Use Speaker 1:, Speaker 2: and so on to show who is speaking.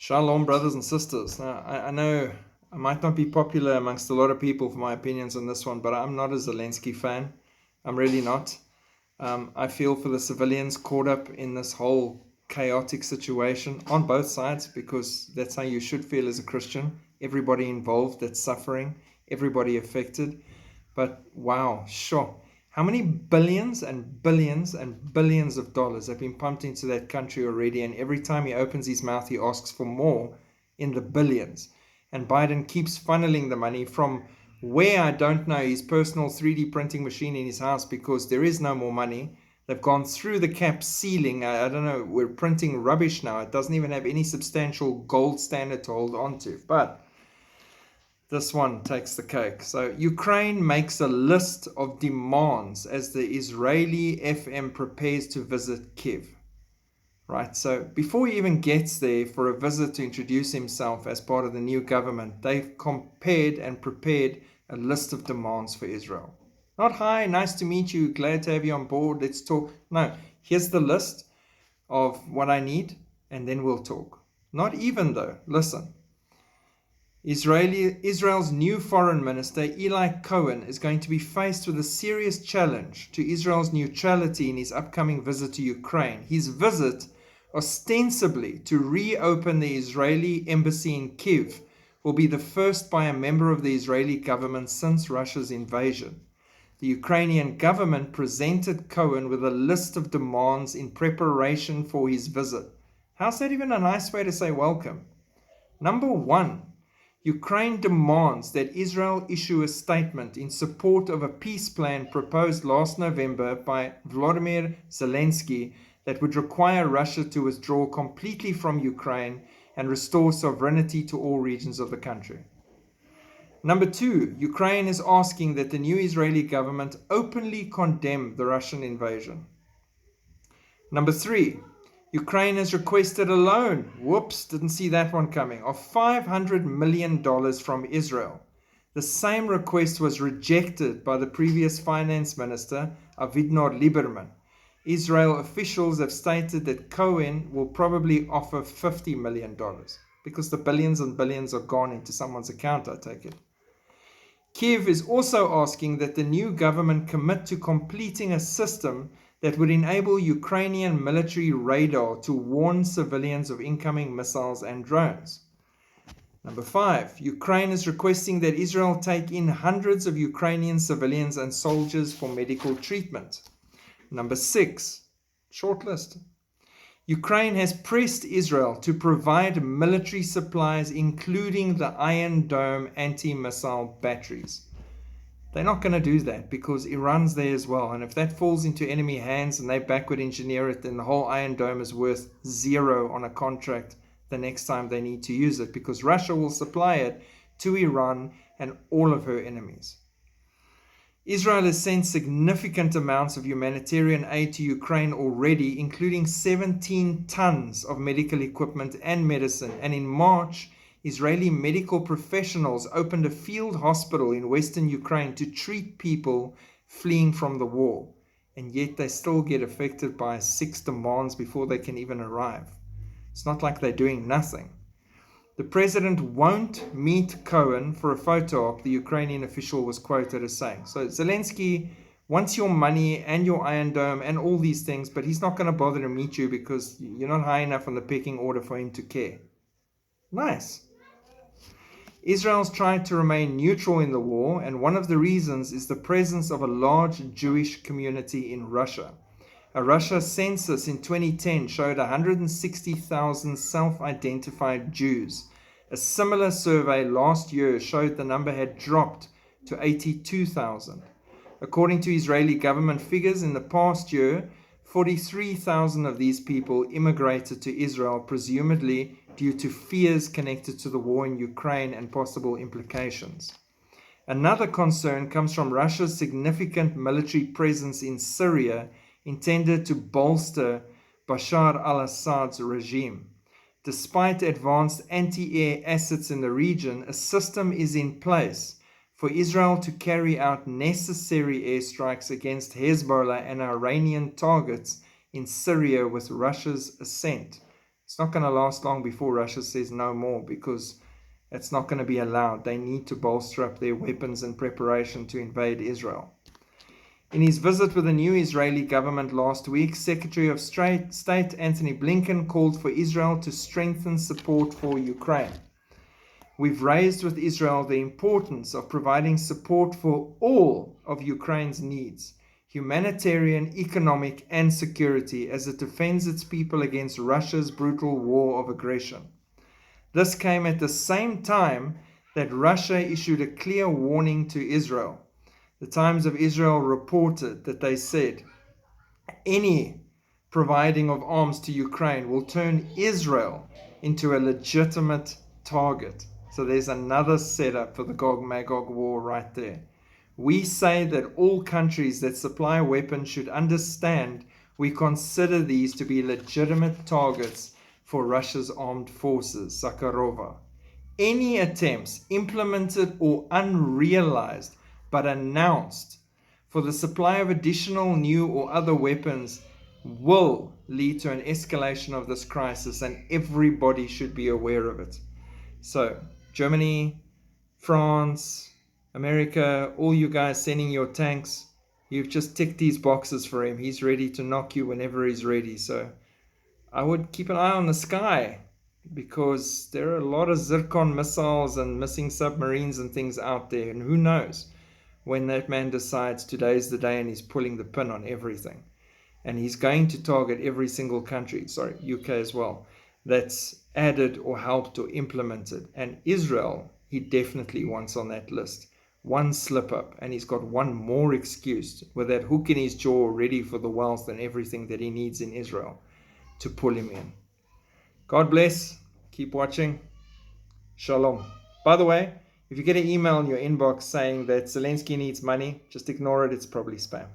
Speaker 1: Shalom, brothers and sisters. Now, I know I might not be popular amongst a lot of people for my opinions on this one, but I'm not a Zelensky fan. I'm really not. I feel for the civilians caught up in this whole chaotic situation on both sides, because that's how you should feel as a Christian. Everybody involved that's suffering, everybody affected. But wow, sure. How many billions and billions and billions of dollars have been pumped into that country already? And every time he opens his mouth, he asks for more in the billions. And Biden keeps funneling the money from where, I don't know, his personal 3D printing machine in his house, because there is no more money. They've gone through the cap ceiling. I don't know, we're printing rubbish now. It doesn't even have any substantial gold standard to hold on to. But this one takes the cake. So Ukraine makes a list of demands as the Israeli FM prepares to visit Kiev. Right, so before he even gets there for a visit to introduce himself as part of the new government, they've compared and prepared a list of demands for Israel. Not, hi, nice to meet you, glad to have you on board, let's talk. No, here's the list of what I need, and then we'll talk. Not even though, listen. Israel's new foreign minister, Eli Cohen, is going to be faced with a serious challenge to Israel's neutrality in his upcoming visit to Ukraine. His visit, ostensibly to reopen the Israeli embassy in Kiev, will be the first by a member of the Israeli government since Russia's invasion. The Ukrainian government presented Cohen with a list of demands in preparation for his visit. How's that even a nice way to say welcome? Number one, Ukraine demands that Israel issue a statement in support of a peace plan proposed last November by Volodymyr Zelensky that would require Russia to withdraw completely from Ukraine and restore sovereignty to all regions of the country. Number two, Ukraine is asking that the new Israeli government openly condemn the Russian invasion. Number three, Ukraine has requested a loan, whoops, didn't see that one coming, of $500 million from Israel. The same request was rejected by the previous finance minister, Avigdor Lieberman. Israel officials have stated that Cohen will probably offer $50 million, because the billions and billions are gone into someone's account, I take it. Kiev is also asking that the new government commit to completing a system that would enable Ukrainian military radar to warn civilians of incoming missiles and drones. Number five, Ukraine is requesting that Israel take in hundreds of Ukrainian civilians and soldiers for medical treatment. Number six, short list. Ukraine has pressed Israel to provide military supplies, including the Iron Dome anti-missile batteries. They're not going to do that because Iran's there as well. And if that falls into enemy hands and they backward engineer it, then the whole Iron Dome is worth zero on a contract the next time they need to use it, because Russia will supply it to Iran and all of her enemies. Israel has sent significant amounts of humanitarian aid to Ukraine already, including 17 tons of medical equipment and medicine. And in March, Israeli medical professionals opened a field hospital in western Ukraine to treat people fleeing from the war. And yet they still get affected by 6 demands before they can even arrive. It's not like they're doing nothing. The president won't meet Cohen for a photo op, the Ukrainian official was quoted as saying. So Zelensky wants your money and your Iron Dome and all these things, but he's not going to bother to meet you because you're not high enough on the pecking order for him to care. Nice. Israel's tried to remain neutral in the war, and one of the reasons is the presence of a large Jewish community in Russia. A Russia census in 2010 showed 160,000 self-identified Jews. A similar survey last year showed the number had dropped to 82,000. According to Israeli government figures, in the past year, 43,000 of these people immigrated to Israel, presumably due to fears connected to the war in Ukraine and possible implications. Another concern comes from Russia's significant military presence in Syria, intended to bolster Bashar al-Assad's regime. Despite advanced anti-air assets in the region, a system is in place for Israel to carry out necessary airstrikes against Hezbollah and Iranian targets in Syria with Russia's assent. It's not going to last long before Russia says no more, because it's not going to be allowed. They need to bolster up their weapons in preparation to invade Israel. In his visit with the new Israeli government last week, Secretary of State Antony Blinken called for Israel to strengthen support for Ukraine. We've raised with Israel the importance of providing support for all of Ukraine's needs, humanitarian, economic, and security, as it defends its people against Russia's brutal war of aggression. This came at the same time that Russia issued a clear warning to Israel. The Times of Israel reported that they said, any providing of arms to Ukraine will turn Israel into a legitimate target. So there's another setup for the Gog-Magog war right there. We say that all countries that supply weapons should understand we consider these to be legitimate targets for Russia's armed forces, Sakharova. Any attempts, implemented or unrealized, but announced, for the supply of additional new or other weapons will lead to an escalation of this crisis, and everybody should be aware of it. So, Germany, France, America, all you guys sending your tanks, you've just ticked these boxes for him. He's ready to knock you whenever he's ready. So, I would keep an eye on the sky, because there are a lot of zircon missiles and missing submarines and things out there, and who knows when that man decides today's the day and he's pulling the pin on everything. And he's going to target every single country, UK as well, that's added or helped or implemented. And Israel, he definitely wants on that list. One slip up, and he's got one more excuse with that hook in his jaw ready for the wealth and everything that he needs in Israel to pull him in. God bless. Keep watching. Shalom. By the way, if you get an email in your inbox saying that Zelensky needs money, just ignore it. It's probably spam.